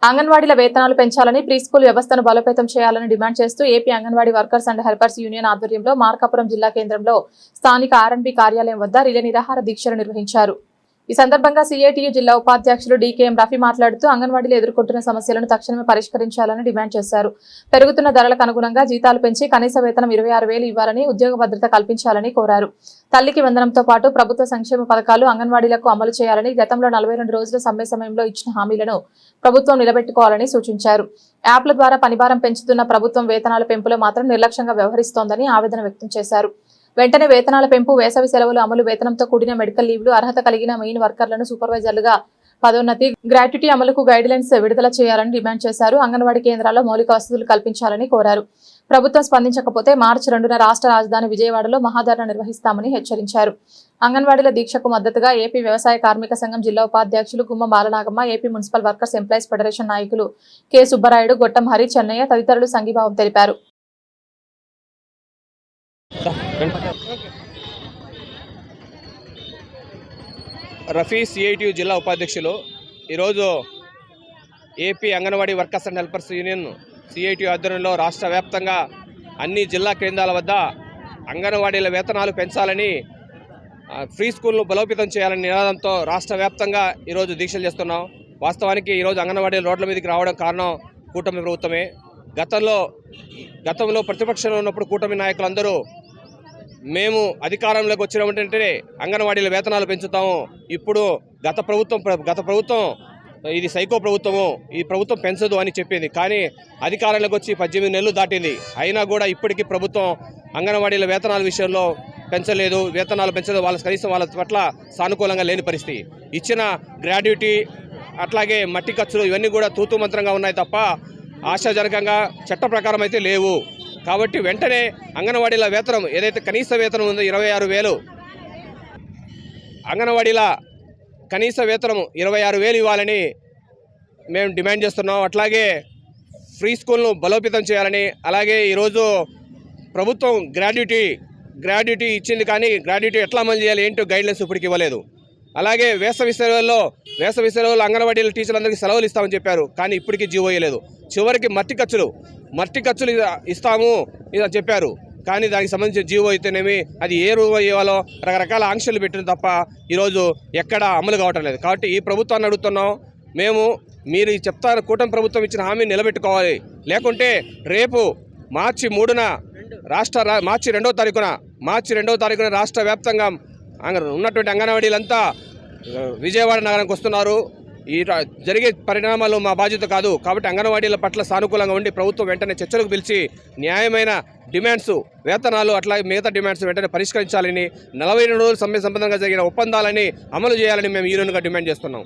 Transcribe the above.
అంగన్వాడీల వేతనాలు పెంచాలని ప్రీ స్కూల్ వ్యవస్థను బలోపేతం చేయాలని డిమాండ్ చేస్తూ AP anganwadi workers and helpers union ఆధ్వర్యంలో మార్కాపురం జిల్లా కేంద్రంలో స్థానిక ఆర్ఎండ్బి కార్యాలయం వద్ద రిలే నిరాహార దీక్షలు నిర్వహించారు. ఈ సందర్భంగా సిఐటియు జిల్లా ఉపాధ్యక్షులు డికేఎం రఫీ మాట్లాడుతూ అంగన్వాడీలు ఎదుర్కొంటున్న సమస్యలను తక్షణమే పరిష్కరించాలని డిమాండ్ చేశారు. పెరుగుతున్న ధరలకు అనుగుణంగా జీతాలు పెంచి కనీస వేతనం 26,000 ఇవ్వాలని, ఉద్యోగ భద్రత కల్పించాలని కోరారు. తల్లికి వందనంతో పాటు ప్రభుత్వ సంక్షేమ పథకాలు అంగన్వాడీలకు అమలు చేయాలని, గతంలో 42 రోజుల సమ్మె సమయంలో ఇచ్చిన హామీలను ప్రభుత్వం నిలబెట్టుకోవాలని సూచించారు. యాప్ల ద్వారా పనిభారం పెంచుతున్న ప్రభుత్వం వేతనాల పెంపులో మాత్రం నిర్లక్ష్యంగా వ్యవహరిస్తోందని ఆవేదన వ్యక్తం చేశారు. వెంటనే వేతనాల పెంపు, వేసవి సెలవులు అమలు, వేతనంతో కూడిన మెడికల్ లీవ్లు, అర్హత కలిగిన మెయిన్ వర్కర్లను సూపర్వైజర్లుగా పదోన్నతి, గ్రాట్యుటీ అమలుకు గైడ్లైన్స్ విడుదల చేయాలని డిమాండ్ చేశారు. అంగన్వాడీ కేంద్రాల్లో మౌలిక వసతులు కల్పించాలని కోరారు. ప్రభుత్వం స్పందించకపోతే మార్చి 2న రాష్ట్ర రాజధాని విజయవాడలో మహాధరణ నిర్వహిస్తామని హెచ్చరించారు. అంగన్వాడీల దీక్షకు మద్దతుగా ఏపీ వ్యవసాయ కార్మిక సంఘం జిల్లా ఉపాధ్యక్షులు గుమ్మ Balanagamma, AP municipal workers employees federation నాయకులు కె సుబ్బరాయుడు, గొట్టం హరి, చెన్నయ్య తదితరులు సంఘీభావం తెలిపారు. రఫీ సిఐటియు జిల్లా ఉపాధ్యక్షులు ఈరోజు AP anganwadi workers and helpers union CITU ఆధ్వర్యంలో రాష్ట్ర వ్యాప్తంగా అన్ని జిల్లా కేంద్రాల వద్ద అంగన్వాడీల వేతనాలు పెంచాలని, ఫ్రీ స్కూల్ను బలోపేతం చేయాలని నినాదంతో రాష్ట్ర వ్యాప్తంగా ఈరోజు దీక్షలు చేస్తున్నాం. వాస్తవానికి ఈరోజు అంగన్వాడీలు రోడ్ల మీదకి రావడం కారణం కూటమి ప్రభుత్వమే. గతంలో ప్రతిపక్షంలో ఉన్నప్పుడు కూటమి నాయకులందరూ మేము అధికారంలోకి వచ్చిన వెంటనే అంగన్వాడీల వేతనాలు పెంచుతాము, ఇప్పుడు గత ప్రభుత్వం ఇది సైకో ప్రభుత్వము, ఈ ప్రభుత్వం పెంచదు అని చెప్పింది. కానీ అధికారంలోకి వచ్చి 18 నెలలు దాటింది. అయినా కూడా ఇప్పటికీ ప్రభుత్వం అంగన్వాడీల వేతనాల విషయంలో పెంచలేదు, వేతనాలు పెంచలేదు. కనీసం వాళ్ళ పట్ల సానుకూలంగా లేని పరిస్థితి. ఇచ్చిన గ్రాడ్యుటీ అట్లాగే మట్టి ఖర్చులు ఇవన్నీ కూడా తూతూ మంత్రంగా ఉన్నాయి తప్ప ఆశాజనకంగా చట్ట ప్రకారం అయితే లేవు. కాబట్టి వెంటనే అంగన్వాడీల వేతనం ఏదైతే కనీస వేతనం ఉందో 26,000, అంగన్వాడీల కనీస వేతనం 26,000 ఇవ్వాలని మేము డిమాండ్ చేస్తున్నాం. అట్లాగే ఫ్రీ స్కూల్ను బలోపేతం చేయాలని, అలాగే ఈరోజు ప్రభుత్వం గ్రాడ్యుటీ ఇచ్చింది కానీ గ్రాడ్యుటీ ఎట్లా అమలు చేయాలి ఏంటో గైడ్లైన్స్ ఇప్పటికి ఇవ్వలేదు. అలాగే వేసవి సెలవుల్లో అంగన్వాడీల టీచర్లందరికీ సెలవులు ఇస్తామని చెప్పారు, కానీ ఇప్పటికీ జీవో ఇవ్వలేదు. చివరికి మట్టి ఖర్చులు ఇస్తాము అని చెప్పారు, కానీ దానికి సంబంధించిన జీవో అయితేనేమి అది ఏ రూప ఇవ్వాలో రకరకాల ఆంక్షలు పెట్టిన తప్ప ఈరోజు ఎక్కడ అమలు కావటం లేదు. కాబట్టి ఈ ప్రభుత్వాన్ని అడుగుతున్నాం, మీరు చెప్తారు కూటమి ప్రభుత్వం ఇచ్చిన హామీని నిలబెట్టుకోవాలి. లేకుంటే రేపు మార్చి 2న మార్చి 2వ తారీఖున రాష్ట్ర వ్యాప్తంగా ఉన్నటువంటి అంగన్వాడీలంతా విజయవాడ నగరానికి వస్తున్నారు. ఈ జరిగే పరిణామాలు మా బాధ్యత కాదు. కాబట్టి అంగన్వాడీల పట్ల సానుకూలంగా ఉండి ప్రభుత్వం వెంటనే చర్చలకు పిలిచి న్యాయమైన డిమాండ్స్, వేతనాలు అట్లాగే మిగతా డిమాండ్స్ వెంటనే పరిష్కరించాలని, 42 రోజుల సమ్మె సంబంధంగా జరిగిన ఒప్పందాలని అమలు చేయాలని మేము యూనియన్గా డిమాండ్ చేస్తున్నాం.